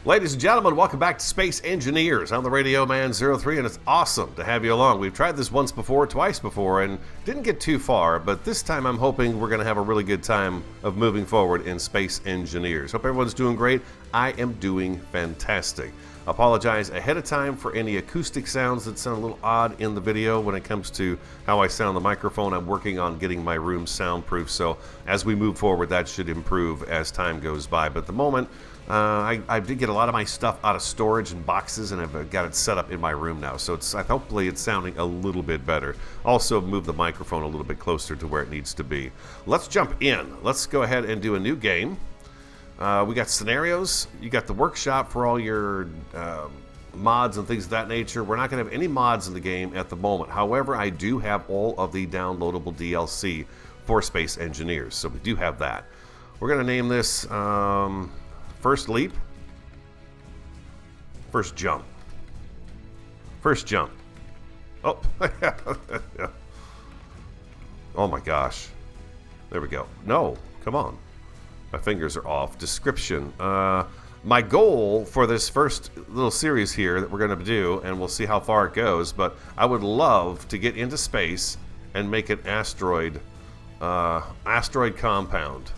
Ladies and gentlemen, welcome back to Space Engineers. I'm the Radio Man 03, and it's awesome to have you along. We've tried this once before, twice before, and didn't get too far, but this time I'm hoping we're going to have a really good time of moving forward in Space Engineers. Hope everyone's doing great. I am doing fantastic. Apologize ahead of time for any acoustic sounds that sound a little odd in the video when it comes to how I sound on the microphone. I'm working on getting my room soundproof, so as we move forward, that should improve as time goes by. But at the moment, I did get a lot of my stuff out of storage in boxes, and I've got it set up in my room now, so hopefully it's sounding a little bit better. Also, move the microphone a little bit closer to where it needs to be. Let's jump in. Let's go ahead and do a new game. We got scenarios. You got the workshop for all your mods and things of that nature. We're not going to have any mods in the game at the moment. However, I do have all of the downloadable DLC for Space Engineers, so we do have that. We're going to name this First Leap, First Jump, First Jump. Oh, oh my gosh. There we go. No, come on. My fingers are off. Description. My goal for this first little series here that we're going to do, and we'll see how far it goes, but I would love to get into space and make an asteroid compound.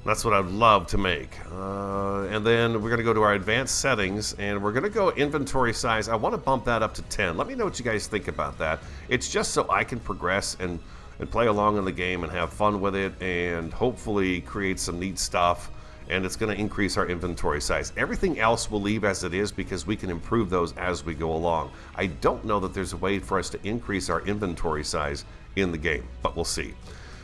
That's what I'd love to make. And then we're going to go to our advanced settings, and we're going to go inventory size. I want to bump that up to 10. Let me know what you guys think about that. It's just so I can progress and play along in the game and have fun with it and hopefully create some neat stuff. And it's going to increase our inventory size. Everything else we'll leave as it is because we can improve those as we go along. I don't know that there's a way for us to increase our inventory size in the game, but we'll see.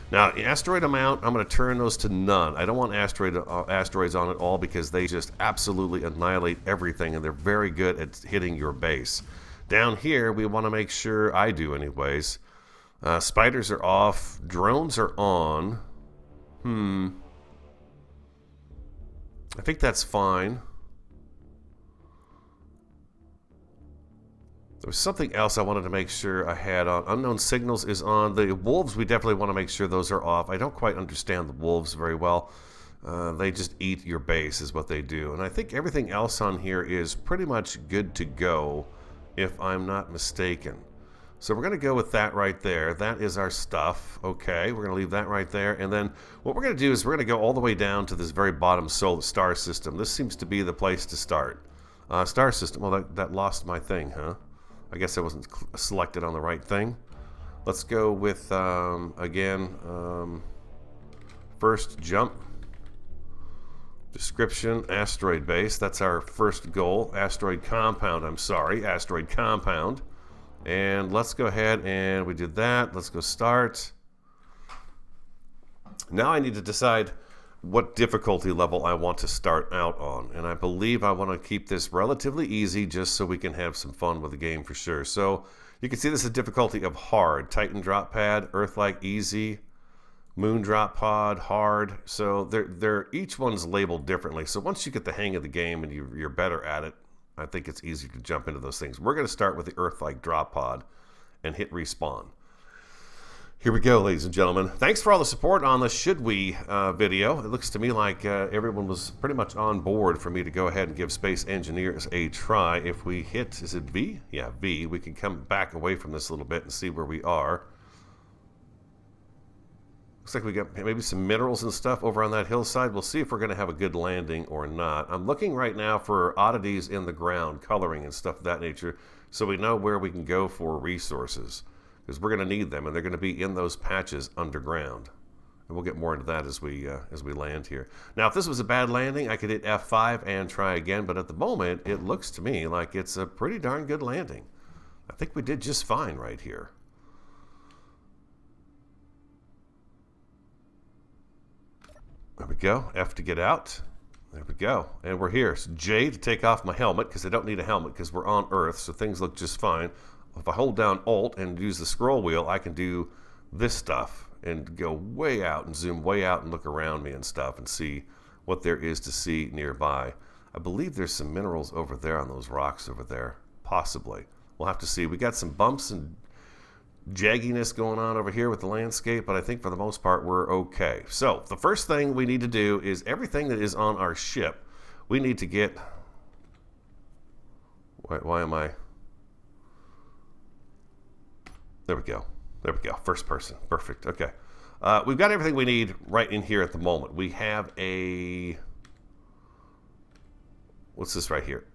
Now, the asteroid amount, I'm going to turn those to none. I don't want asteroids on at all because they just absolutely annihilate everything, and they're very good at hitting your base. Down here, we want to make sure, I do anyways, spiders are off, drones are on. I think that's fine. There was something else I wanted to make sure I had on. Unknown signals is on. The wolves, we definitely want to make sure those are off. I don't quite understand the wolves very well. They just eat your base is what they do. And I think everything else on here is pretty much good to go, if I'm not mistaken. So we're going to go with that right there. That is our stuff. Okay, we're going to leave that right there. And then what we're going to do is we're going to go all the way down to this very bottom solar star system. This seems to be the place to start. Star system. Well, that lost my thing, huh? I guess I wasn't selected on the right thing. Let's go with, again, first jump. Description, asteroid base. That's our first goal. Asteroid compound, asteroid compound. And let's go ahead and we did that. Let's go start. Now I need to decide what difficulty level I want to start out on. And I believe I want to keep this relatively easy just so we can have some fun with the game for sure. So you can see this is a difficulty of hard. Titan drop pad, Earth-like easy, moon drop pod, hard. So they're each one's labeled differently. So once you get the hang of the game and you're better at it, I think it's easy to jump into those things. We're going to start with the Earth-like drop pod and hit respawn. Here we go, ladies and gentlemen. Thanks for all the support on the Should We video. It looks to me like everyone was pretty much on board for me to go ahead and give Space Engineers a try. If we hit, is it V? Yeah, V. We can come back away from this a little bit and see where we are. Looks like we got maybe some minerals and stuff over on that hillside. We'll see if we're going to have a good landing or not. I'm looking right now for oddities in the ground, coloring and stuff of that nature, so we know where we can go for resources. Because we're going to need them, and they're going to be in those patches underground. And we'll get more into that as we land here. Now, if this was a bad landing, I could hit F5 and try again, but at the moment, it looks to me like it's a pretty darn good landing. I think we did just fine right here. There we go. F to get out. There we go. And we're here. So J to take off my helmet, because I don't need a helmet because we're on Earth, so things look just fine. If I hold down Alt and use the scroll wheel, I can do this stuff and go way out and zoom way out and look around me and stuff and see what there is to see nearby. I believe there's some minerals over there on those rocks over there. Possibly. We'll have to see. We got some bumps and jagginess going on over here with the landscape, but I think for the most part we're okay. So the first thing we need to do is everything that is on our ship, We need to get... Why am I... There we go. There we go. First person. Perfect. Okay. We've got everything we need right in here at the moment. We have a... What's this right here?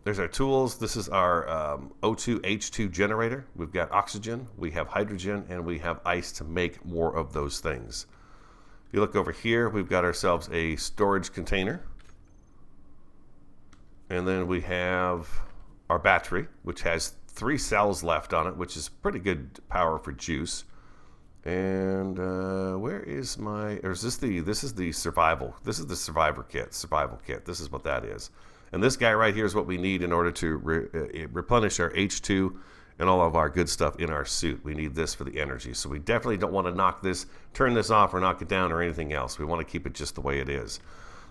There's our tools. This is our O2 H2 generator. We've got oxygen, we have hydrogen, and we have ice to make more of those things. If you look over here, we've got ourselves a storage container. And then we have our battery, which has 3 cells left on it, which is pretty good power for juice. And where is my... Or is this the... This is the survival. This is the survivor kit. Survival kit. This is what that is. And this guy right here is what we need in order to replenish our H2 and all of our good stuff in our suit. We need this for the energy. So we definitely don't want to knock this, turn this off or knock it down or anything else. We want to keep it just the way it is.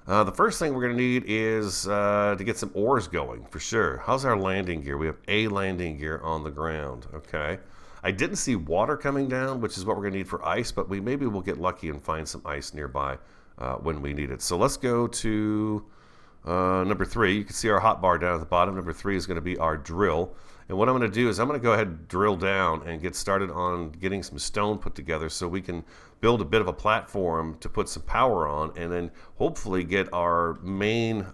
The first thing we're going to need is to get some oars going, for sure. How's our landing gear? We have a landing gear on the ground. Okay. I didn't see water coming down, which is what we're going to need for ice, but maybe we'll get lucky and find some ice nearby when we need it. So let's go to... number 3, you can see our hotbar down at the bottom. Number 3 is going to be our drill. And what I'm going to do is I'm going to go ahead and drill down and get started on getting some stone put together so we can build a bit of a platform to put some power on, and then hopefully get our main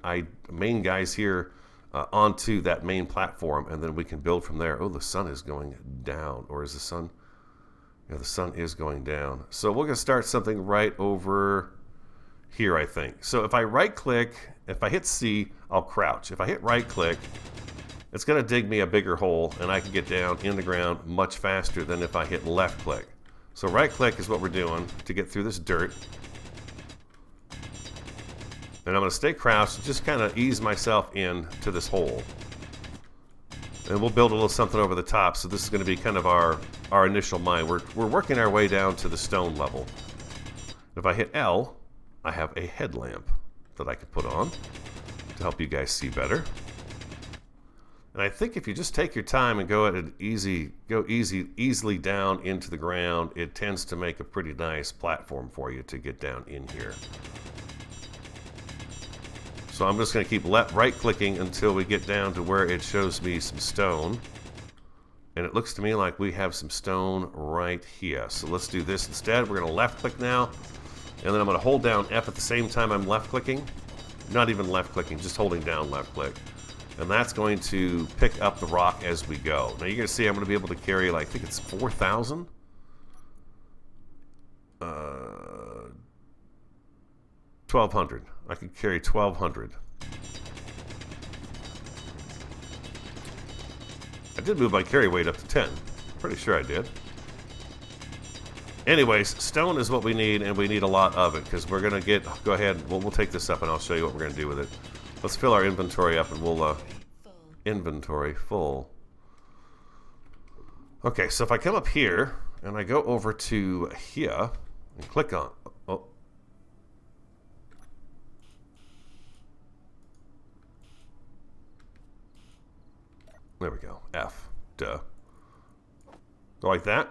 guys here onto that main platform, and then we can build from there. Oh, the sun is going down. Or is the sun? Yeah, the sun is going down. So we're going to start something right over here, I think. So if I right click, if I hit C, I'll crouch. If I hit right click, it's going to dig me a bigger hole, and I can get down in the ground much faster than if I hit left click. So right click is what we're doing to get through this dirt. And I'm going to stay crouched and just kind of ease myself into this hole. And we'll build a little something over the top. So this is going to be kind of our initial mine. We're working our way down to the stone level. If I hit L, I have a headlamp that I could put on to help you guys see better. And I think if you just take your time and go easily down into the ground, it tends to make a pretty nice platform for you to get down in here. So I'm just going to keep right clicking until we get down to where it shows me some stone. And it looks to me like we have some stone right here. So let's do this instead. We're going to left click now. And then I'm going to hold down F at the same time I'm left clicking. Not even left clicking, just holding down left click. And that's going to pick up the rock as we go. Now you're going to see I'm going to be able to carry, like, I think it's 4,000. 1,200. I could carry 1,200. I did move my carry weight up to 10. Pretty sure I did. Anyways, stone is what we need, and we need a lot of it, because we're going to go ahead, we'll take this up and I'll show you what we're going to do with it. Let's fill our inventory up and we'll, inventory full. Okay, so if I come up here and I go over to here and click on, oh. There we go, F, duh. Go like that.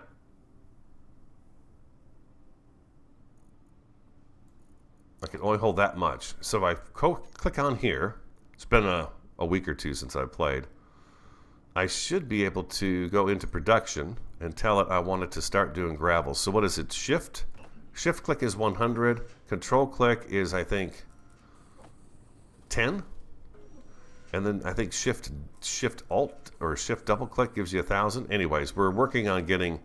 I can only hold that much. So if I click on here, it's been a week or two since I've played, I should be able to go into production and tell it I want it to start doing gravel. So what is it? Shift click is 100. Control click is, I think, 10. And then I think shift alt or shift double click gives you 1,000. Anyways, we're working on getting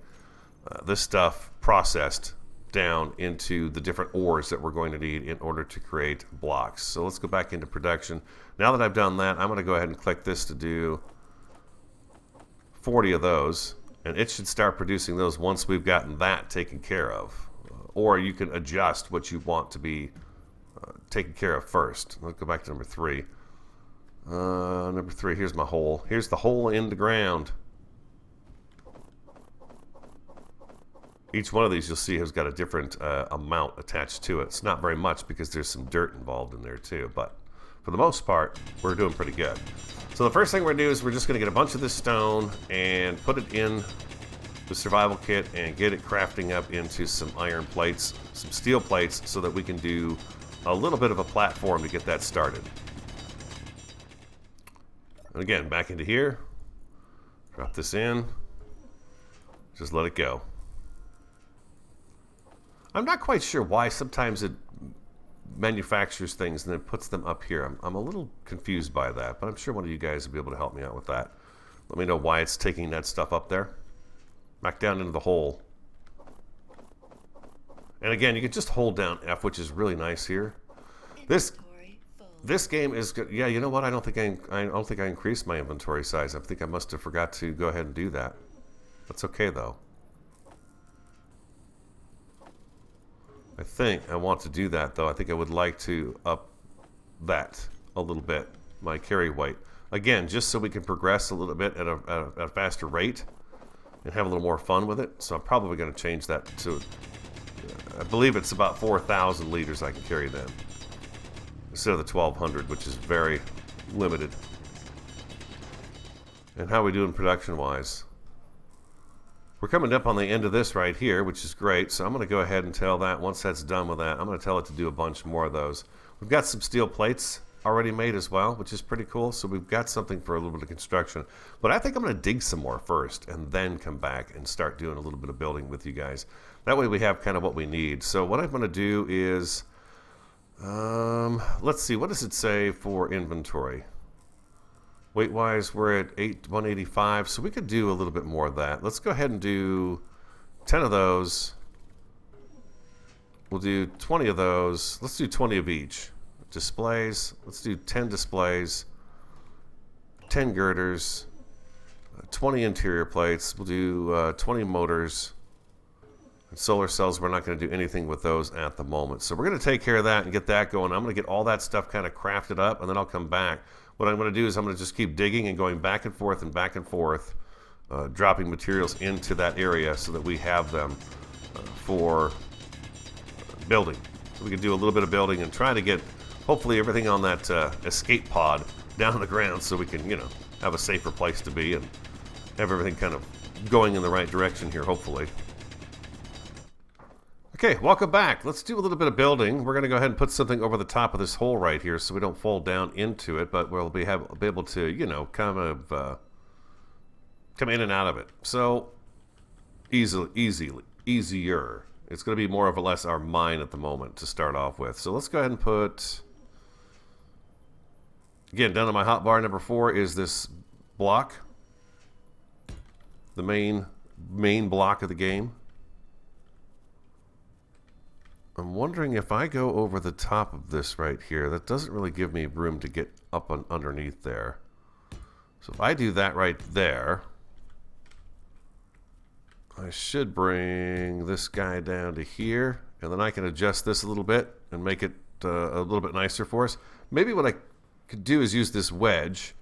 this stuff processed down into the different ores that we're going to need in order to create blocks. So let's go back into production. Now that I've done that, I'm going to go ahead and click this to do 40 of those, and it should start producing those once we've gotten that taken care of. Or you can adjust what you want to be taken care of first. Let's go back to number 3. Number 3, here's my hole. Here's the hole in the ground. Each one of these you'll see has got a different amount attached to it. It's not very much because there's some dirt involved in there too, but for the most part, we're doing pretty good. So the first thing we're going to do is we're just going to get a bunch of this stone and put it in the survival kit and get it crafting up into some iron plates, some steel plates, so that we can do a little bit of a platform to get that started. And again, back into here. Drop this in. Just let it go. I'm not quite sure why sometimes it manufactures things and then puts them up here. I'm a little confused by that, but I'm sure one of you guys will be able to help me out with that. Let me know why it's taking that stuff up there. Back down into the hole. And again, you can just hold down F, which is really nice here. This game is good. Yeah, you know what? I don't think I increased my inventory size. I think I must have forgot to go ahead and do that. That's okay though. I think I want to do that though. I think I would like to up that a little bit, my carry weight. Again, just so we can progress a little bit at a faster rate and have a little more fun with it. So I'm probably going to change that to, I believe it's about 4,000 liters I can carry then, instead of the 1,200, which is very limited. And how are we doing production-wise? We're coming up on the end of this right here, which is great. So I'm going to go ahead and tell that once that's done with that, I'm going to tell it to do a bunch more of those. We've got some steel plates already made as well, which is pretty cool. So we've got something for a little bit of construction. But I think I'm going to dig some more first and then come back and start doing a little bit of building with you guys. That way we have kind of what we need. So what I'm going to do is, let's see, what does it say for inventory? Weight-wise, we're at 185, so we could do a little bit more of that. Let's go ahead and do 10 of those. We'll do 20 of those. Let's do 20 of each. Displays, let's do 10 displays, 10 girders, 20 interior plates. We'll do 20 motors. And solar cells, we're not going to do anything with those at the moment. So we're going to take care of that and get that going. I'm going to get all that stuff kind of crafted up, and then I'll come back. What I'm going to do is I'm going to just keep digging and going back and forth, dropping materials into that area so that we have them for building. So we can do a little bit of building and try to get, hopefully, everything on that escape pod down the ground so we can, you know, have a safer place to be and have everything kind of going in the right direction here, hopefully. Okay, welcome back. Let's do a little bit of building. We're going to go ahead and put something over the top of this hole right here so we don't fall down into it, but we'll be able to, you know, kind of come in and out of it. So, easier. It's going to be more or less our mine at the moment to start off with. So let's go ahead and put, again, down on my hotbar number 4 is this block, the main block of the game. I'm wondering if I go over the top of this right here, that doesn't really give me room to get up and underneath there. So if I do that right there, I should bring this guy down to here, and then I can adjust this a little bit and make it a little bit nicer for us. Maybe what I could do is use this wedge.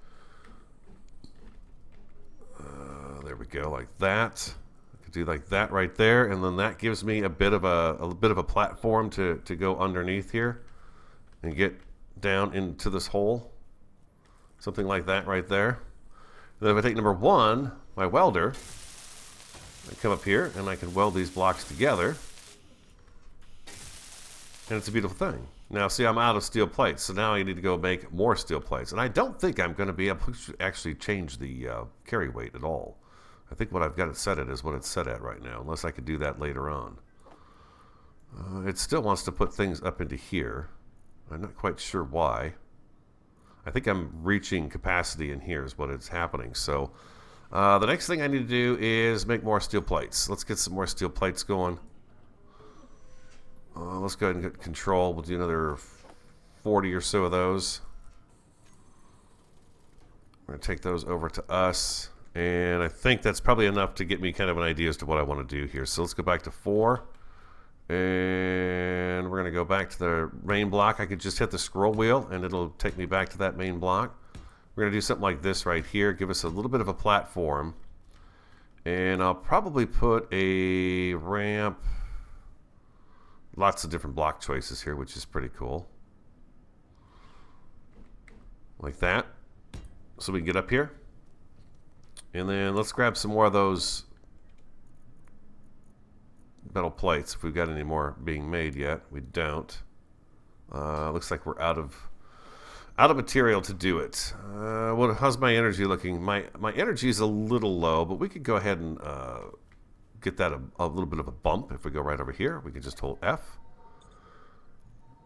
There we go, like that. Do like that right there, and then that gives me a bit of a platform to go underneath here and get down into this hole, something like that right there. And then if I take number 1, my welder, I come up here and I can weld these blocks together, and it's a beautiful thing. Now see, I'm out of steel plates, so now I need to go make more steel plates, and I don't think I'm going to be able to actually change the carry weight at all. I think what I've got it set at is what it's set at right now, unless I could do that later on. It still wants to put things up into here. I'm not quite sure why. I think I'm reaching capacity in here is what is happening. So the next thing I need to do is make more steel plates. Let's get some more steel plates going. Let's go ahead and get control. We'll do another 40 or so of those. We're going to take those over to us. And I think that's probably enough to get me kind of an idea as to what I want to do here. So let's go back to 4. And we're going to go back to the main block. I could just hit the scroll wheel and it'll take me back to that main block. We're going to do something like this right here. Give us a little bit of a platform. And I'll probably put a ramp. Lots of different block choices here, which is pretty cool. Like that. So we can get up here. And then let's grab some more of those metal plates if we've got any more being made yet. We don't. Looks like we're out of material to do it. How's my energy looking? My energy is a little low, but we could go ahead and get that a little bit of a bump. If we go right over here, we can just hold F.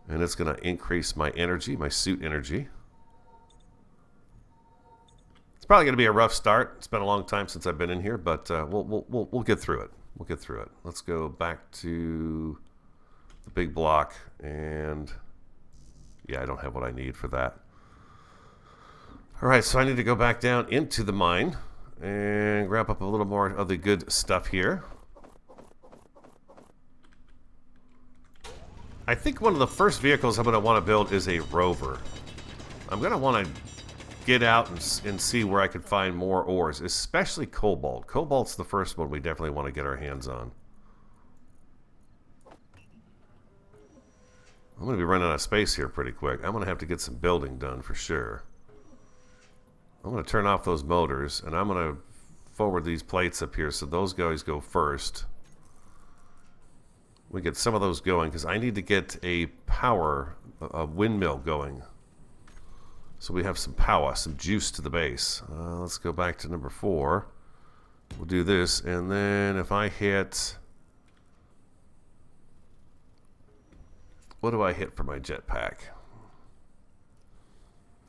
And it's going to increase my energy, my suit energy. It's probably going to be a rough start. It's been a long time since I've been in here, but we'll get through it. We'll get through it. Let's go back to the big block, and yeah, I don't have what I need for that. All right, so I need to go back down into the mine and grab up a little more of the good stuff here. I think one of the first vehicles I'm going to want to build is a rover. I'm going to want to get out and see where I could find more ores, especially cobalt. Cobalt's the first one we definitely want to get our hands on. I'm going to be running out of space here pretty quick. I'm going to have to get some building done for sure. I'm going to turn off those motors, and I'm going to forward these plates up here so those guys go first. We get some of those going because I need to get a windmill going. So we have some power, some juice to the base. Let's go back to number 4. We'll do this, and then if I hit... What do I hit for my jetpack?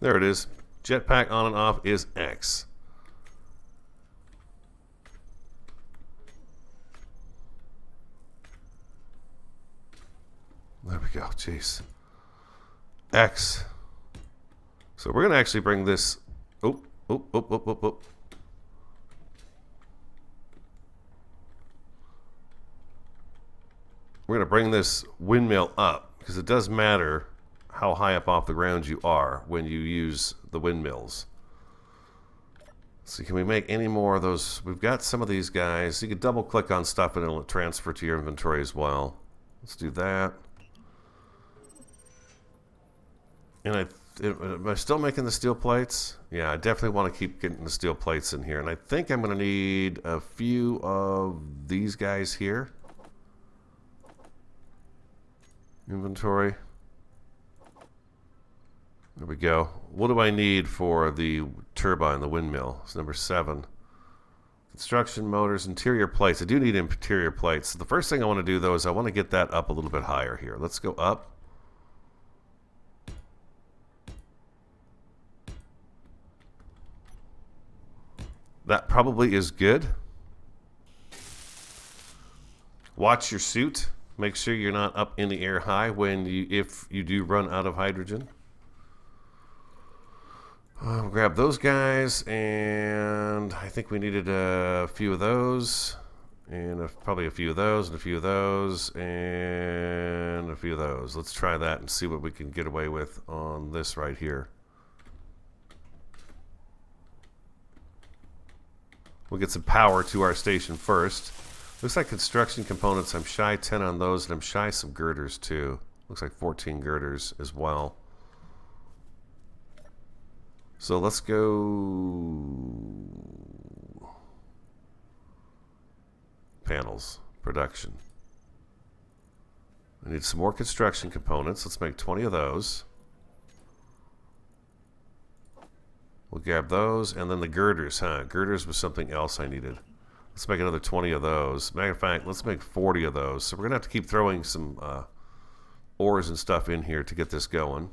There it is. Jetpack on and off is X. There we go. Jeez. X. So we're going to actually bring this... Oh. We're going to bring this windmill up, because it does matter how high up off the ground you are when you use the windmills. So can we make any more of those? We've got some of these guys. You can double click on stuff and it'll transfer to your inventory as well. Let's do that. And am I still making the steel plates? Yeah, I definitely want to keep getting the steel plates in here. And I think I'm going to need a few of these guys here. Inventory. There we go. What do I need for the turbine, the windmill? It's number 7. Construction motors, interior plates. I do need interior plates. So the first thing I want to do, though, is I want to get that up a little bit higher here. Let's go up. That probably is good. Watch your suit. Make sure you're not up in the air high if you do run out of hydrogen. Grab those guys, and I think we needed a few of those, and probably a few of those, and a few of those, and a few of those. Let's try that and see what we can get away with on this right here. We'll get some power to our station first. Looks like construction components, I'm shy 10 on those, and I'm shy some girders too. Looks like 14 girders as well. So let's go panels, production. I need some more construction components. Let's make 20 of those. We'll grab those, and then the girders, Girders was something else I needed. Let's make another 20 of those. Matter of fact, let's make 40 of those. So we're going to have to keep throwing some ores and stuff in here to get this going.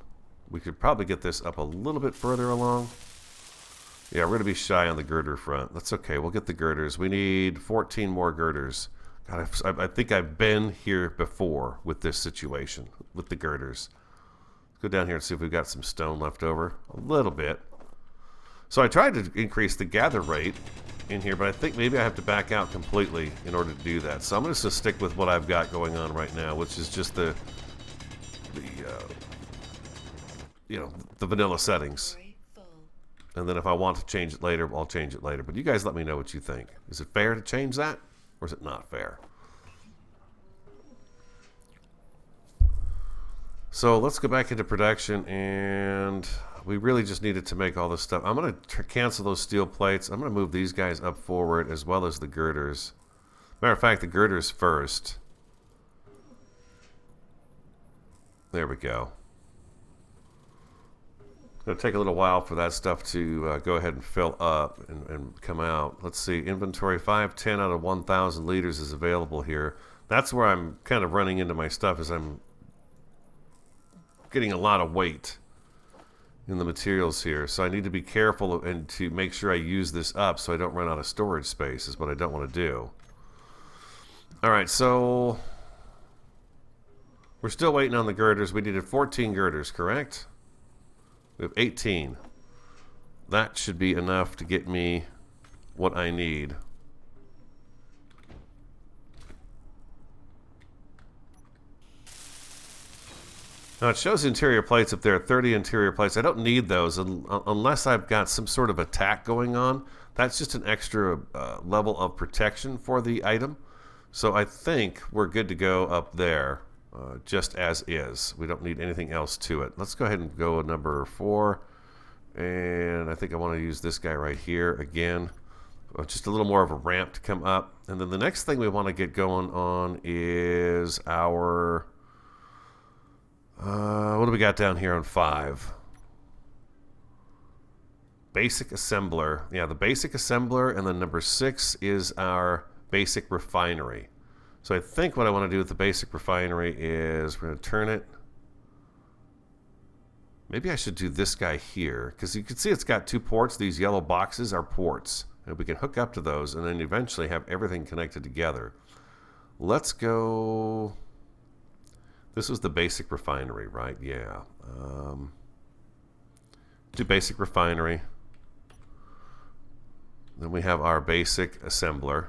We could probably get this up a little bit further along. Yeah, we're going to be shy on the girder front. That's okay. We'll get the girders. We need 14 more girders. God, I think I've been here before with this situation, with the girders. Let's go down here and see if we've got some stone left over. A little bit. So I tried to increase the gather rate in here, but I think maybe I have to back out completely in order to do that. So I'm just going to stick with what I've got going on right now, which is just the vanilla settings. And then if I want to change it later, I'll change it later. But you guys let me know what you think. Is it fair to change that, or is it not fair? So let's go back into production, and we really just needed to make all this stuff. I'm going to cancel those steel plates. I'm going to move these guys up forward as well as the girders. Matter of fact, the girders first. There we go. It'll take a little while for that stuff to go ahead and fill up and come out. Let's see, inventory 510 out of 1,000 liters is available here. That's where I'm kind of running into my stuff, is I'm getting a lot of weight in the materials here. So I need to be careful and to make sure I use this up so I don't run out of storage space is what I don't want to do. Alright, so we're still waiting on the girders. We needed 14 girders, correct? We have 18. That should be enough to get me what I need. Now it shows interior plates up there, 30 interior plates. I don't need those unless I've got some sort of attack going on. That's just an extra level of protection for the item. So I think we're good to go up there, just as is. We don't need anything else to it. Let's go ahead and go number 4. And I think I want to use this guy right here again. Just a little more of a ramp to come up. And then the next thing we want to get going on is our... what do we got down here on 5? Basic assembler. Yeah, the basic assembler, and then number 6 is our basic refinery. So I think what I want to do with the basic refinery is we're going to turn it. Maybe I should do this guy here, because you can see it's got 2 ports. These yellow boxes are ports, and we can hook up to those and then eventually have everything connected together. Let's go... This was the basic refinery, right? Yeah. Do basic refinery. Then we have our basic assembler.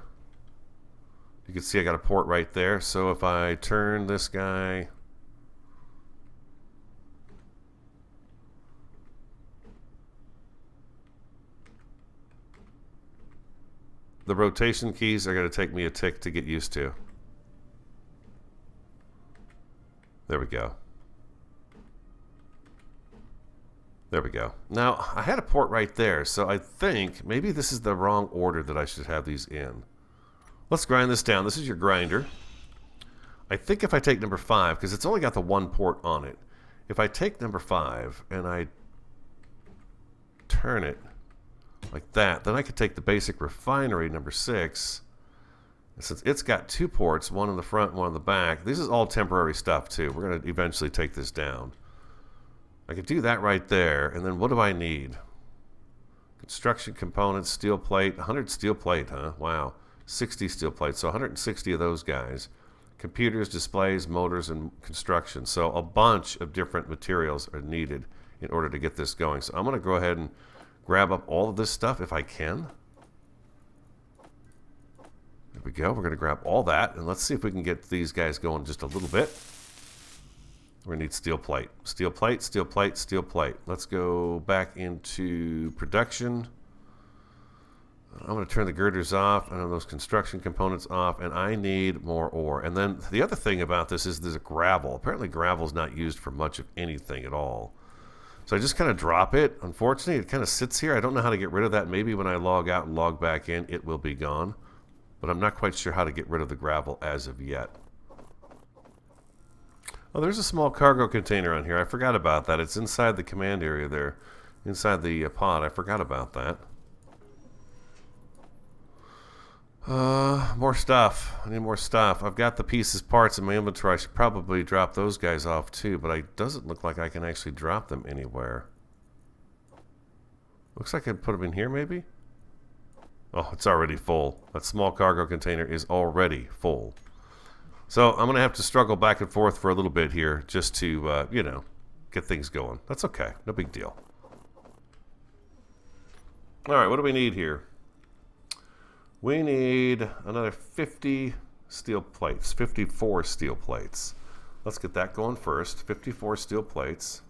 You can see I got a port right there. So if I turn this guy... The rotation keys are going to take me a tick to get used to. There we go. There we go. Now, I had a port right there, so I think maybe this is the wrong order that I should have these in. Let's grind this down. This is your grinder. I think if I take number 5, because it's only got the 1 port on it. If I take number 5 and I turn it like that, then I could take the basic refinery, number 6. Since it's got 2 ports, one in the front and one in the back, this is all temporary stuff too. We're going to eventually take this down. I could do that right there, and then what do I need? Construction components, steel plate, 100 steel plate, huh? Wow. 60 steel plates, so 160 of those guys. Computers, displays, motors, and construction. So a bunch of different materials are needed in order to get this going. So I'm going to go ahead and grab up all of this stuff if I can. There we go. We're going to grab all that, and let's see if we can get these guys going just a little bit. We're going to need steel plate. Steel plate, steel plate, steel plate. Let's go back into production. I'm going to turn the girders off and those construction components off, and I need more ore. And then the other thing about this is there's a gravel. Apparently gravel is not used for much of anything at all. So I just kind of drop it. Unfortunately, it kind of sits here. I don't know how to get rid of that. Maybe when I log out and log back in, it will be gone. But I'm not quite sure how to get rid of the gravel as of yet. Oh, there's a small cargo container on here. I forgot about that. It's inside the command area there. Inside the pod. I forgot about that. More stuff. I need more stuff. I've got the pieces, parts in my inventory. I should probably drop those guys off too, but it doesn't look like I can actually drop them anywhere. Looks like I could put them in here maybe? Oh, it's already full. That small cargo container is already full. So I'm going to have to struggle back and forth for a little bit here just to, you know, get things going. That's okay. No big deal. All right, what do we need here? We need another 50 steel plates, 54 steel plates. Let's get that going first. 54 steel plates.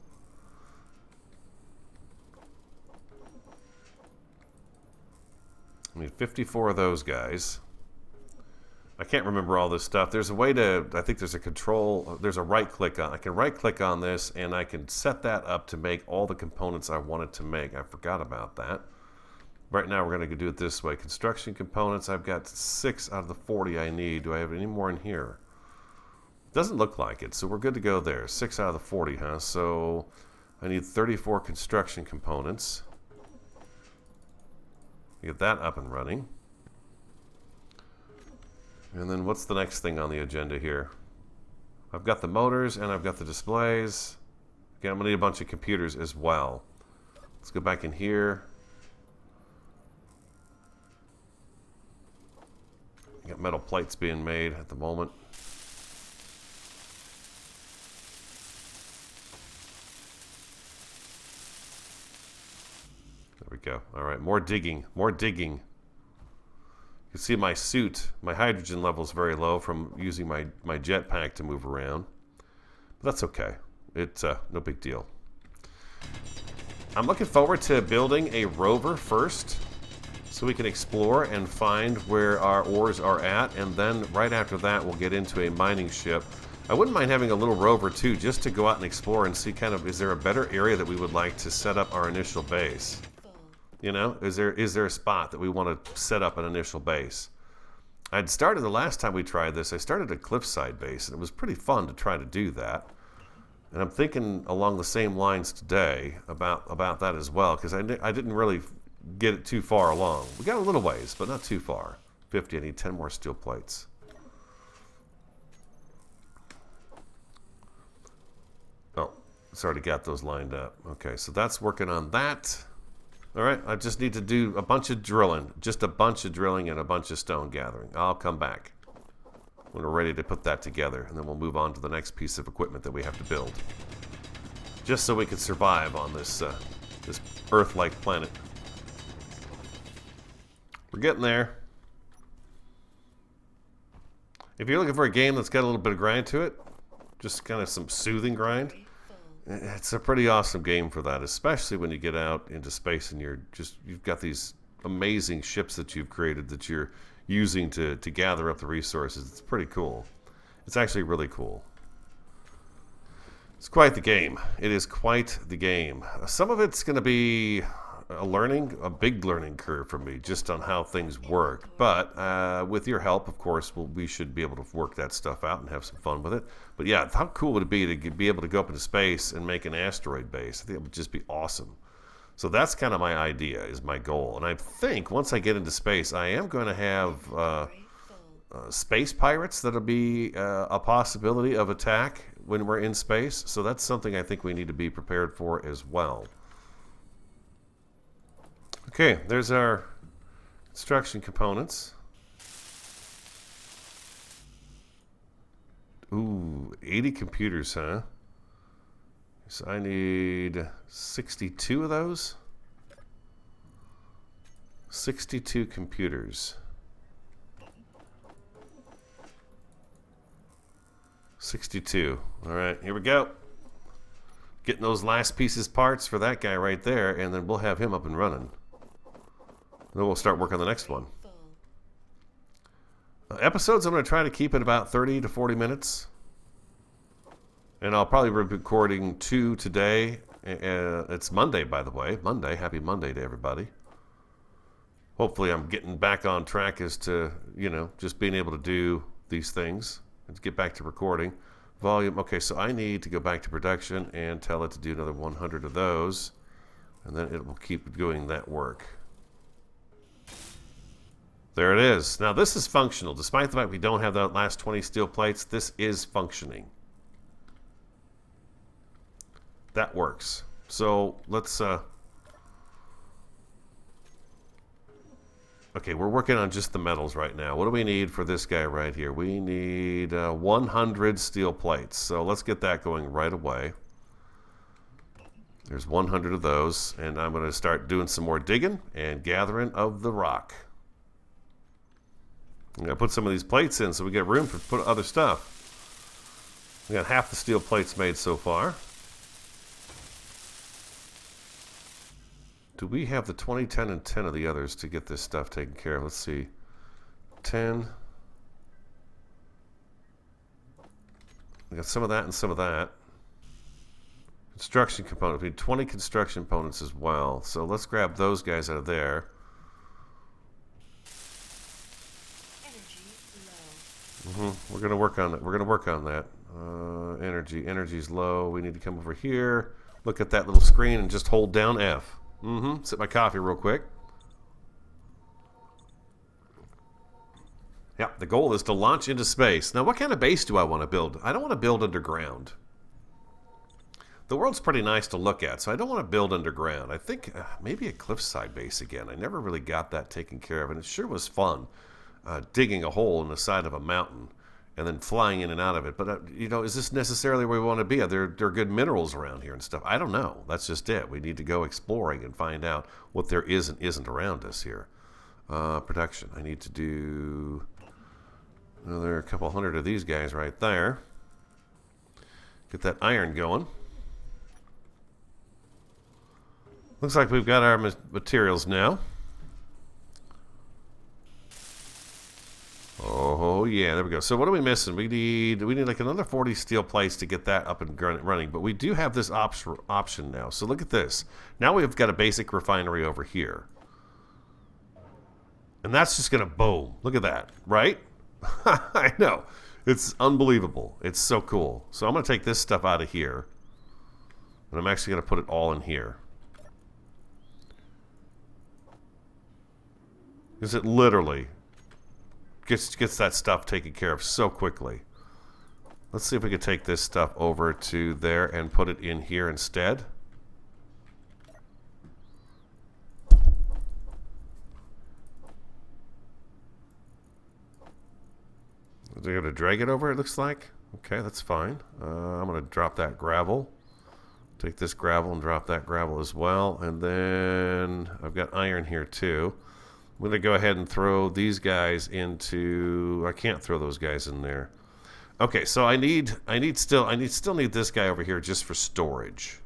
I need 54 of those guys. I can't remember all this stuff. There's a way to, I think there's a control, there's a right click on, I can right click on this and I can set that up to make all the components I wanted to make. I forgot about that. Right now we're going to do it this way. Construction components, I've got 6 out of the 40 I need. Do I have any more in here? Doesn't look like it, so we're good to go there. 6 out of the 40, huh? So I need 34 construction components. Get that up and running. And then what's the next thing on the agenda here? I've got the motors and I've got the displays. Okay, I'm going to need a bunch of computers as well. Let's go back in here. Got metal plates being made at the moment. There we go. All right, more digging, more digging. You can see my suit, my hydrogen level is very low from using my jetpack to move around. But that's okay. It's no big deal. I'm looking forward to building a rover first so we can explore and find where our ores are at, and then right after that we'll get into a mining ship. I wouldn't mind having a little rover too, just to go out and explore and see kind of, is there a better area that we would like to set up our initial base? You know, is there a spot that we want to set up an initial base? I'd started the last time we tried this, I started a cliffside base, and it was pretty fun to try to do that. And I'm thinking along the same lines today about that as well, because I didn't really get it too far along. We got a little ways, but not too far. 50, I need 10 more steel plates. Oh, it's already got those lined up. Okay, so that's working on that. All right, I just need to do a bunch of drilling. Just a bunch of drilling and a bunch of stone gathering. I'll come back when we're ready to put that together, and then we'll move on to the next piece of equipment that we have to build. Just so we can survive on this, this Earth-like planet. We're getting there. If you're looking for a game that's got a little bit of grind to it, just kind of some soothing grind, it's a pretty awesome game for that, especially when you get out into space and you've got these amazing ships that you've created that you're using to gather up the resources. It's pretty cool. It's actually really cool. It's quite the game. It is quite the game. Some of it's going to be a big learning curve for me just on how things work. But with your help, of course, we should be able to work that stuff out and have some fun with it. But yeah, how cool would it be to be able to go up into space and make an asteroid base? I think it would just be awesome. So that's kind of my idea, is my goal. And I think once I get into space, I am going to have space pirates that'll be a possibility of attack when we're in space. So that's something I think we need to be prepared for as well. Okay, there's our construction components. Ooh, 80 computers, huh? So I need 62 of those. 62 computers. 62. All right, here we go. Getting those last pieces parts for that guy right there, and then we'll have him up and running. Then we'll start working on the next one. Episodes, I'm going to try to keep it about 30 to 40 minutes. And I'll probably be recording 2 today. It's Monday, by the way. Monday. Happy Monday to everybody. Hopefully I'm getting back on track as to, just being able to do these things. Let's get back to recording. Volume. Okay, so I need to go back to production and tell it to do another 100 of those. And then it will keep doing that work. There it is. Now this is functional. Despite the fact we don't have that last 20 steel plates, this is functioning. That works. So let's okay, we're working on just the metals right now. What do we need for this guy right here? We need 100 steel plates. So let's get that going right away. There's 100 of those, and I'm going to start doing some more digging and gathering of the rock. I'm going to put some of these plates in so we get room for put other stuff. We got half the steel plates made so far. Do we have the 20, 10, and 10 of the others to get this stuff taken care of? Let's see. 10. We got some of that and some of that. Construction components. We need 20 construction components as well. So let's grab those guys out of there. We're going to work on that. We're going to work on that. Energy's low. We need to come over here. look at that little screen and just hold down F. Sip my coffee real quick. Yeah, the goal is to launch into space. Now, what kind of base do I want to build? I don't want to build underground. The world's pretty nice to look at, so I don't want to build underground. I think maybe a cliffside base again. I never really got that taken care of, and it sure was fun digging a hole in the side of a mountain and then flying in and out of it. But, you know, is this necessarily where we want to be? There are good minerals around here and stuff. I don't know. That's just it. We need to go exploring and find out what there is and isn't around us here. Production. I need to do... Well, there are a couple hundred of these guys right there. Get that iron going. Looks like we've got our materials now. Oh yeah, there we go. So what are we missing? We need like another 40 steel plates to get that up and running. But we do have this option now. So look at this. Now we've got a basic refinery over here, and that's just gonna boom. Look at that, right? I know. It's unbelievable. It's so cool. So I'm going to take this stuff out of here, and I'm actually going to put it all in here. Because it literally gets that stuff taken care of so quickly. Let's see if we can take this stuff over to there and put it in here instead. They're going to drag it over, it looks like. Okay, that's fine. I'm going to drop that gravel. Take this gravel and drop that gravel as well. And then I've got iron here too. I'm going to go ahead and throw these guys into... I can't throw those guys in there. Okay, so I still need this guy over here just for storage.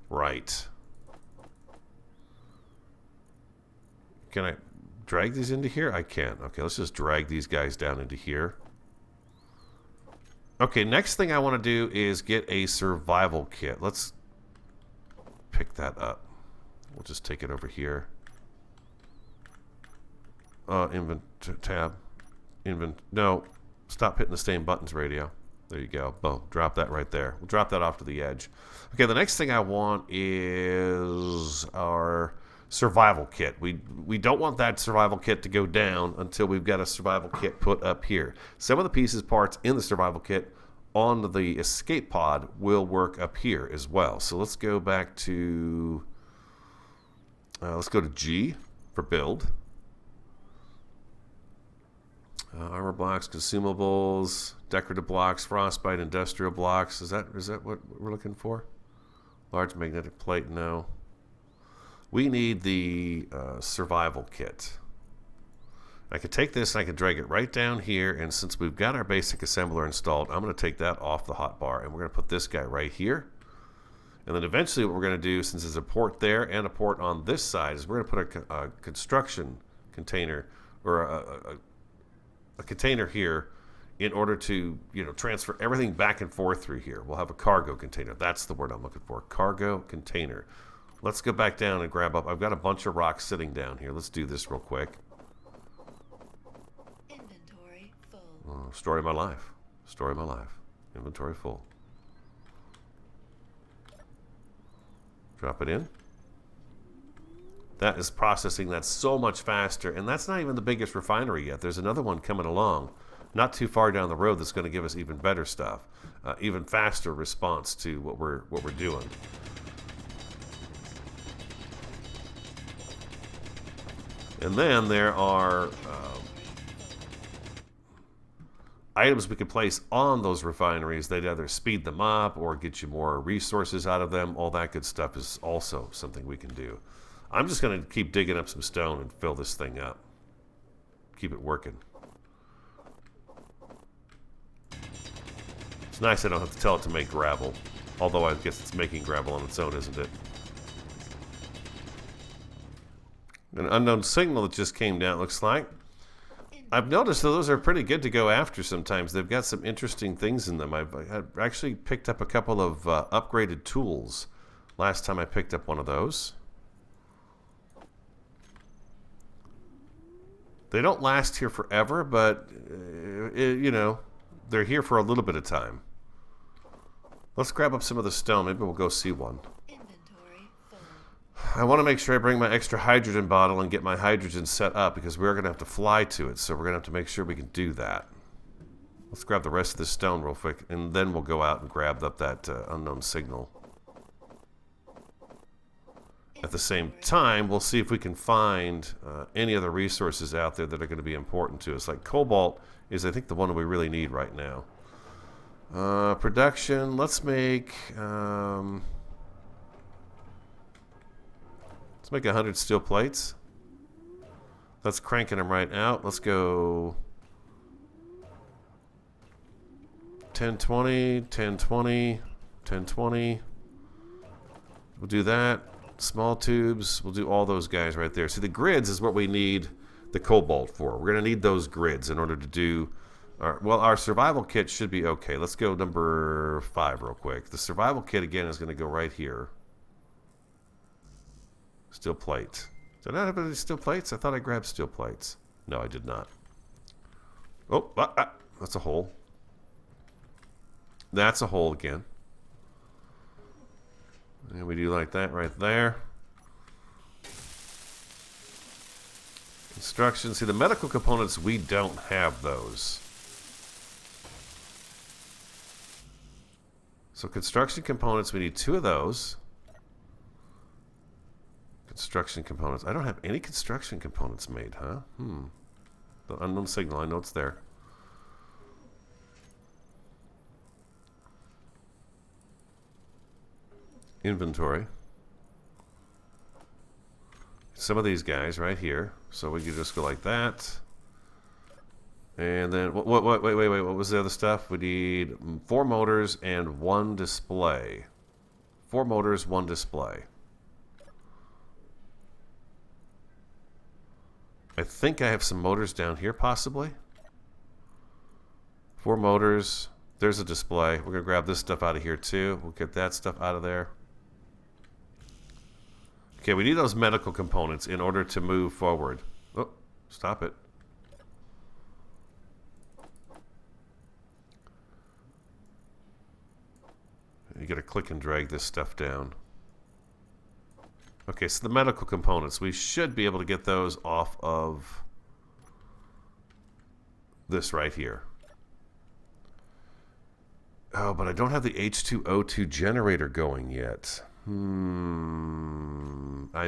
Right. Can I drag these into here? I can. Okay, let's just drag these guys down into here. Okay, next thing I want to do is get a survival kit. Let's pick that up. We'll just take it over here. Tab. No, stop hitting the same buttons, radio. There you go. Boom. Drop that right there. We'll drop that off to the edge. Okay, the next thing I want is our survival kit. We don't want that survival kit to go down until we've got a survival kit put up here. Some of the pieces, parts in the survival kit on the escape pod will work up here as well. So let's go back to let's go to G for build. Armor blocks, consumables, decorative blocks, frostbite, industrial blocks. Is that what we're looking for? Large magnetic plate, no. We need the survival kit. I could take this and I could drag it right down here, and since we've got our basic assembler installed, I'm going to take that off the hotbar, and we're going to put this guy right here. And then eventually what we're going to do, since there's a port there and a port on this side, is we're going to put a construction container, or a container here, in order to, you know, transfer everything back and forth through here. We'll have a cargo container. That's the word I'm looking for. Cargo container. Let's go back down and grab up. I've got a bunch of rocks sitting down here. Let's do this real quick. Inventory full. Oh, story of my life. Story of my life. Inventory full. Drop it in. That is processing that so much faster, and that's not even the biggest refinery yet. There's another one coming along not too far down the road that's going to give us even better stuff, even faster response to what we're doing. And then there are items we can place on those refineries. They'd either speed them up or get you more resources out of them. All that good stuff is also something we can do. I'm just going to keep digging up some stone and fill this thing up. Keep it working. It's nice I don't have to tell it to make gravel. Although I guess it's making gravel on its own, isn't it? An unknown signal that just came down, looks like. I've noticed that those are pretty good to go after sometimes. They've got some interesting things in them. I've actually picked up a couple of upgraded tools last time I picked up one of those. They don't last here forever, but, you know, they're here for a little bit of time. Let's grab up some of the stone. Maybe we'll go see one. I want to make sure I bring my extra hydrogen bottle and get my hydrogen set up because we're going to have to fly to it. So we're going to have to make sure we can do that. Let's grab the rest of this stone real quick, and then we'll go out and grab up that unknown signal. At the same time, we'll see if we can find any other resources out there that are going to be important to us. Like cobalt is, I think, the one that we really need right now. Production, let's make 100 steel plates. That's cranking them right out. Let's go 1020, 1020, 1020. We'll do that. Small tubes, we'll do all those guys right there. See, the grids is what we need the cobalt for. We're going to need those grids in order to do our survival kit should be okay. Let's go number 5 real quick. The survival kit again is going to go right here. Steel plate. Did I not have any steel plates? I thought I grabbed steel plates. No, I did not. Oh, that's a hole. That's a hole again. And we do like that right there. Construction. See, the medical components, we don't have those. So construction components, we need 2 of those. Construction components. I don't have any construction components made, huh? The unknown signal, I know it's there. Inventory. Some of these guys right here. So we could just go like that. And then, wait, what was the other stuff? We need 4 motors and 1 display. 4 motors, 1 display. I think I have some motors down here, possibly. 4 motors. There's a display. We're going to grab this stuff out of here, too. We'll get that stuff out of there. Okay, we need those medical components in order to move forward. Oh, stop it. You got to click and drag this stuff down. Okay, so the medical components, we should be able to get those off of this right here. Oh, but I don't have the H2O2 generator going yet. I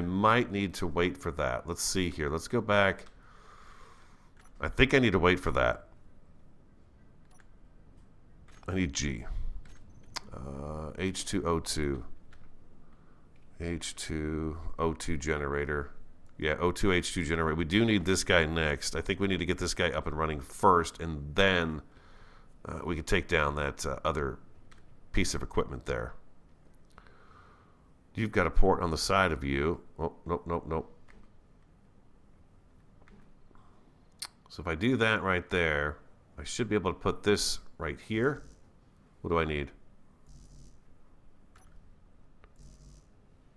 might need to wait for that. Let's see here. Let's go back. I think I need to wait for that. I need G. H2O2. H2O2 generator. Yeah, O2 H2 generator. We do need this guy next. I think we need to get this guy up and running first, and then we can take down that other piece of equipment there. You've got a port on the side of you. Oh, nope. So if I do that right there, I should be able to put this right here. What do I need?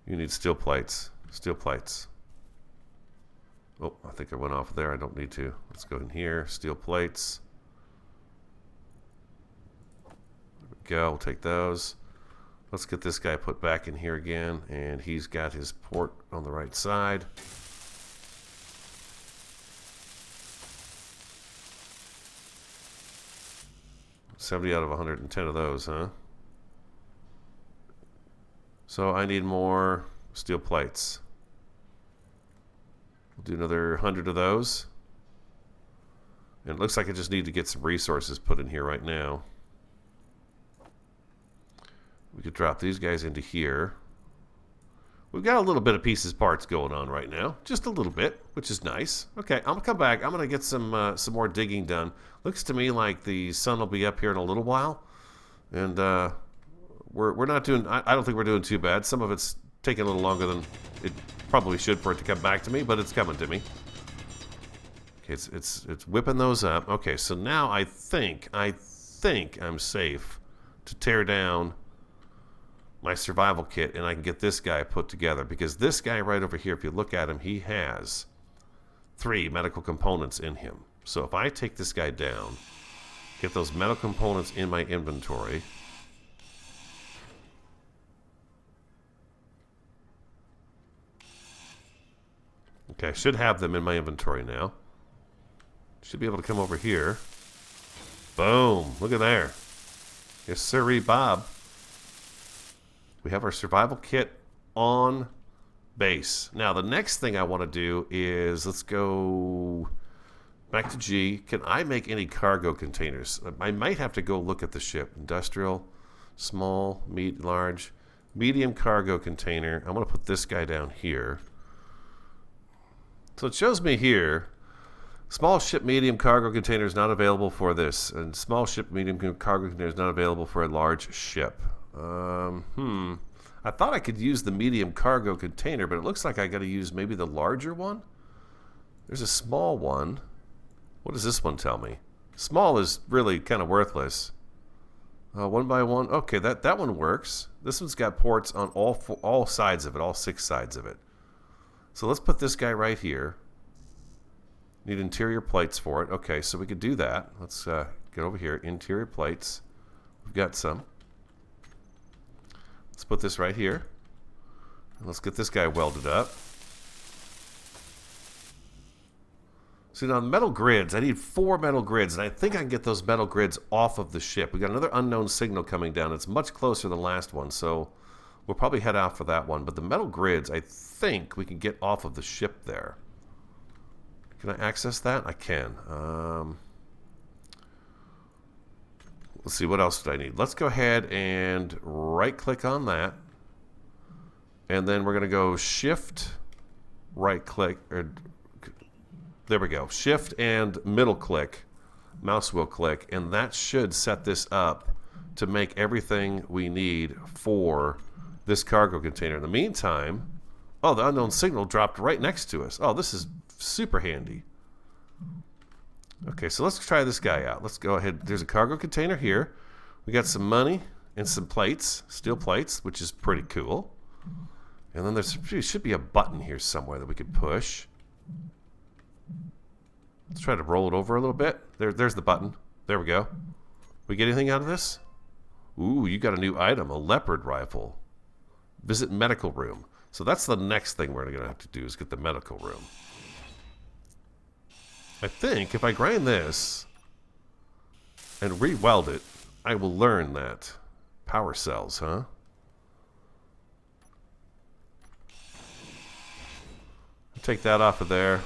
You need steel plates. Steel plates. Oh, I think I went off there. I don't need to. Let's go in here. Steel plates. There we go. We'll take those. Let's get this guy put back in here again. And he's got his port on the right side. $70 out of 110 of those, huh? So I need more steel plates. We'll do another 100 of those. And it looks like I just need to get some resources put in here right now. We could drop these guys into here. We've got a little bit of pieces parts going on right now. Just a little bit, which is nice. Okay, I'm going to come back. I'm going to get some more digging done. Looks to me like the sun will be up here in a little while. And we're not doing... I don't think we're doing too bad. Some of it's taking a little longer than it probably should for it to come back to me, but it's coming to me. Okay, it's whipping those up. Okay, so now I think I'm safe to tear down my survival kit, and I can get this guy put together, because this guy right over here, if you look at him, he has 3 medical components in him. So if I take this guy down, get those medical components in my inventory, Okay, I should have them in my inventory now. Should be able to come over here. Boom. Look at there. Yes, sirree, Bob. We have our survival kit on base. Now, the next thing I want to do is, let's go back to G. Can I make any cargo containers? I might have to go look at the ship. Industrial, small, large, medium cargo container. I'm going to put this guy down here. So it shows me here, small ship, medium cargo containers not available for this, and small ship, medium cargo containers not available for a large ship. I thought I could use the medium cargo container, but it looks like I got to use maybe the larger one. There's a small one. What does this one tell me? Small is really kind of worthless. 1 by 1. Okay, that one works. This one's got ports on all sides of it, all 6 sides of it. So let's put this guy right here. Need interior plates for it. Okay, so we could do that. Let's get over here. Interior plates. We've got some. Let's put this right here. And let's get this guy welded up. See, now metal grids, I need 4 metal grids, and I think I can get those metal grids off of the ship. We got another unknown signal coming down. It's much closer than the last one, so we'll probably head out for that one. But the metal grids, I think we can get off of the ship there. Can I access that? I can. Let's see, what else did I need? Let's go ahead and right-click on that. And then we're going to go Shift, right-click, or there we go. Shift and middle click, mouse wheel click, and that should set this up to make everything we need for this cargo container. In the meantime, oh, the unknown signal dropped right next to us. Oh, this is super handy. Okay, so let's try this guy out. Let's go ahead. There's a cargo container here. We got some money and some plates, steel plates, which is pretty cool. And then there should be a button here somewhere that we could push. Let's try to roll it over a little bit. There's the button. There we go. We get anything out of this? Ooh, you got a new item, a leopard rifle. Visit medical room. So that's the next thing we're going to have to do is get the medical room. I think if I grind this and re-weld it, I will learn that. Power cells, huh? Take that off of there.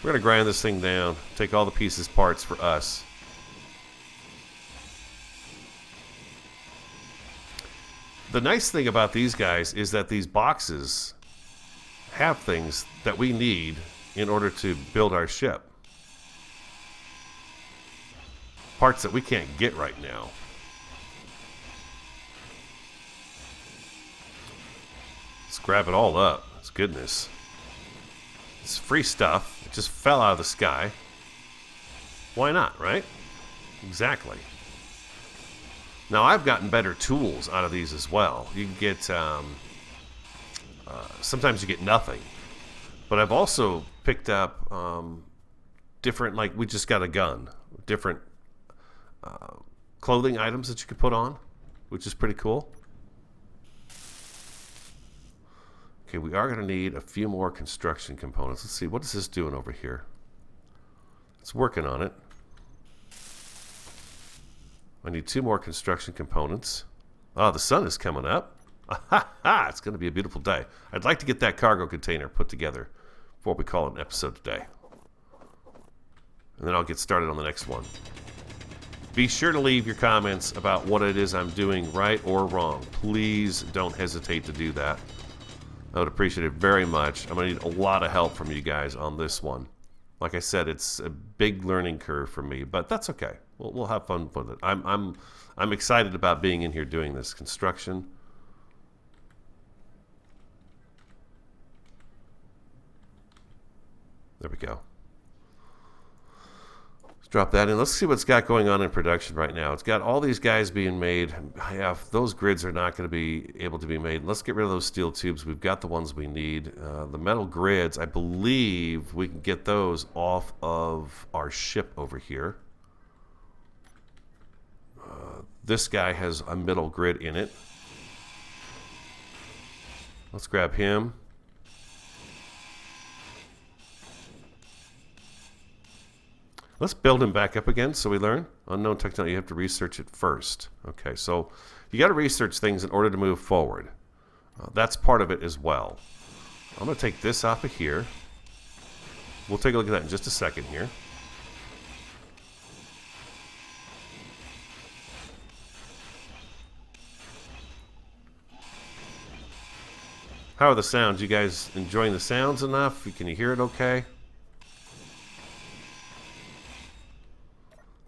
We're going to grind this thing down. Take all the pieces, parts for us. The nice thing about these guys is that these boxes have things that we need in order to build our ship. Parts that we can't get right now. Let's grab it all up. It's goodness. It's free stuff. It just fell out of the sky. Why not, right? Exactly. Now, I've gotten better tools out of these as well. You can get, sometimes you get nothing. But I've also picked up different, like we just got a gun. Different clothing items that you can put on, which is pretty cool. Okay, we are going to need a few more construction components. Let's see, what is this doing over here? It's working on it. I need 2 more construction components. Oh, the sun is coming up. It's going to be a beautiful day. I'd like to get that cargo container put together before we call it an episode today. And then I'll get started on the next one. Be sure to leave your comments about what it is I'm doing right or wrong. Please don't hesitate to do that. I would appreciate it very much. I'm going to need a lot of help from you guys on this one. Like I said, it's a big learning curve for me, but that's okay. We'll have fun with it. I'm excited about being in here doing this construction. There we go. Let's drop that in. Let's see what's got going on in production right now. It's got all these guys being made. Yeah, those grids are not going to be able to be made. Let's get rid of those steel tubes. We've got the ones we need. The metal grids, I believe we can get those off of our ship over here. This guy has a metal grid in it. Let's grab him. Let's build him back up again so we learn. Unknown technology, you have to research it first. Okay, so you got to research things in order to move forward. That's part of it as well. I'm going to take this off of here. We'll take a look at that in just a second here. How are the sounds? You guys enjoying the sounds enough? Can you hear it okay?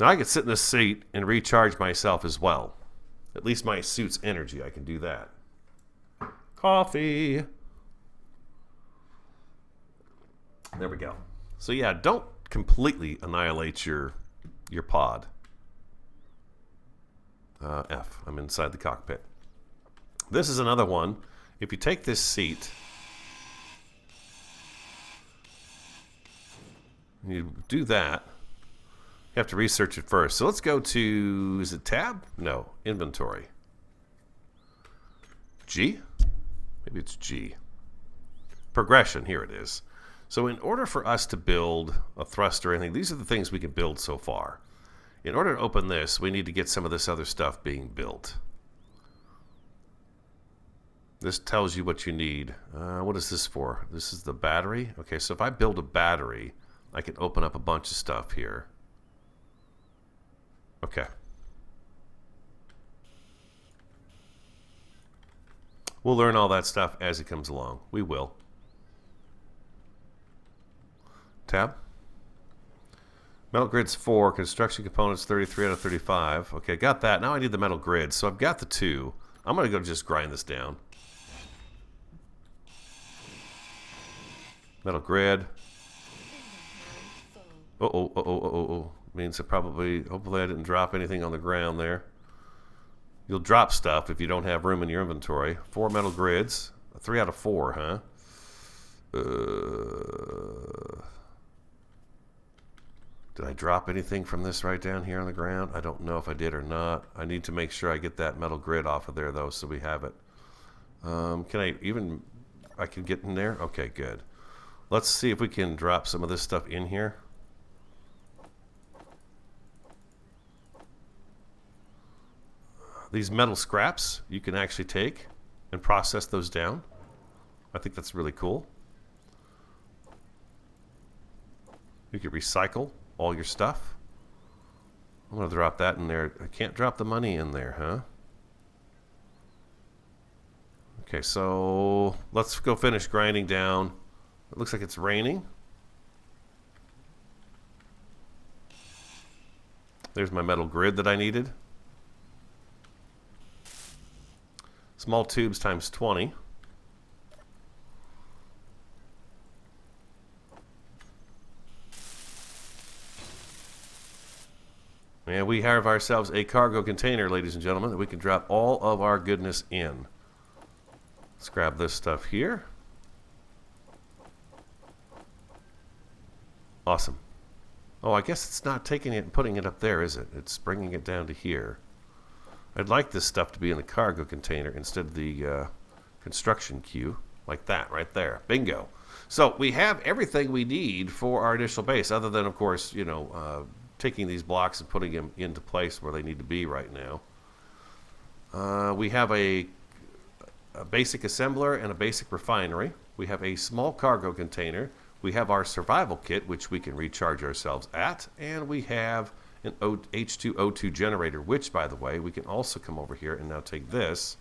Now I can sit in this seat and recharge myself as well. At least my suit's energy, I can do that. Coffee. There we go. So yeah, don't completely annihilate your pod. F, I'm inside the cockpit. This is another one. If you take this seat, you do that, you have to research it first. So let's go to, is it tab? No, inventory. G? Maybe it's G. Progression, here it is. So in order for us to build a thrust or anything, these are the things we can build so far. In order to open this, we need to get some of this other stuff being built. This tells you what you need. What is this for? This is the battery. Okay, so if I build a battery, I can open up a bunch of stuff here. Okay. We'll learn all that stuff as it comes along. We will. Tab. Metal grids 4, construction components 33 out of 35. Okay, got that. Now I need the metal grid. So I've got the 2. I'm going to go just grind this down. Metal grid. Uh-oh. Means it probably, hopefully I didn't drop anything on the ground there. You'll drop stuff if you don't have room in your inventory. 4 metal grids. 3 out of 4, huh? Did I drop anything from this right down here on the ground? I don't know if I did or not. I need to make sure I get that metal grid off of there, though, so we have it. I can get in there? Okay, good. Let's see if we can drop some of this stuff in here. These metal scraps you can actually take and process those down. I think that's really cool. You can recycle all your stuff. I'm going to drop that in there. I can't drop the money in there, huh? Okay, so let's go finish grinding down. It looks like it's raining. There's my metal grid that I needed. Small tubes times 20. And we have ourselves a cargo container, ladies and gentlemen, that we can drop all of our goodness in. Let's grab this stuff here. Awesome. Oh, I guess it's not taking it and putting it up there, is it? It's bringing it down to here. I'd like this stuff to be in the cargo container instead of the construction queue, like that right there. Bingo. So we have everything we need for our initial base, other than, of course, you know, taking these blocks and putting them into place where they need to be right now. We have a basic assembler and a basic refinery. We have a small cargo container. We have our survival kit, which we can recharge ourselves at, and we have an H2O2 generator, which, by the way, we can also come over here and now take this,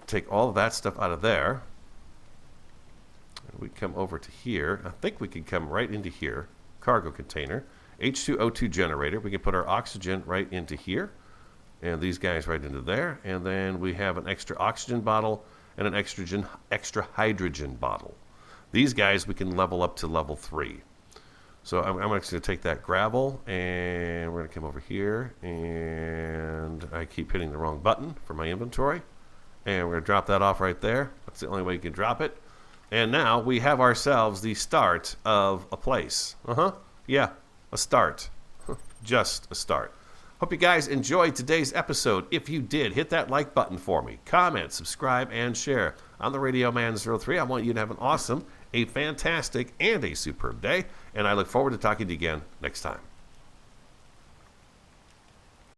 take all of that stuff out of there. We come over to here. I think we can come right into here. Cargo container, H2O2 generator. We can put our oxygen right into here, and these guys right into there. And then we have an extra oxygen bottle and an extra hydrogen bottle. These guys we can level up to level 3. So I'm actually going to take that gravel, and we're going to come over here, and I keep hitting the wrong button for my inventory. And we're going to drop that off right there. That's the only way you can drop it. And now we have ourselves the start of a place. Yeah, a start. Just a start. Hope you guys enjoyed today's episode. If you did, hit that like button for me. Comment, subscribe, and share. I'm the Radio Man 03. I want you to have an awesome, a fantastic, and a superb day, and I look forward to talking to you again next time.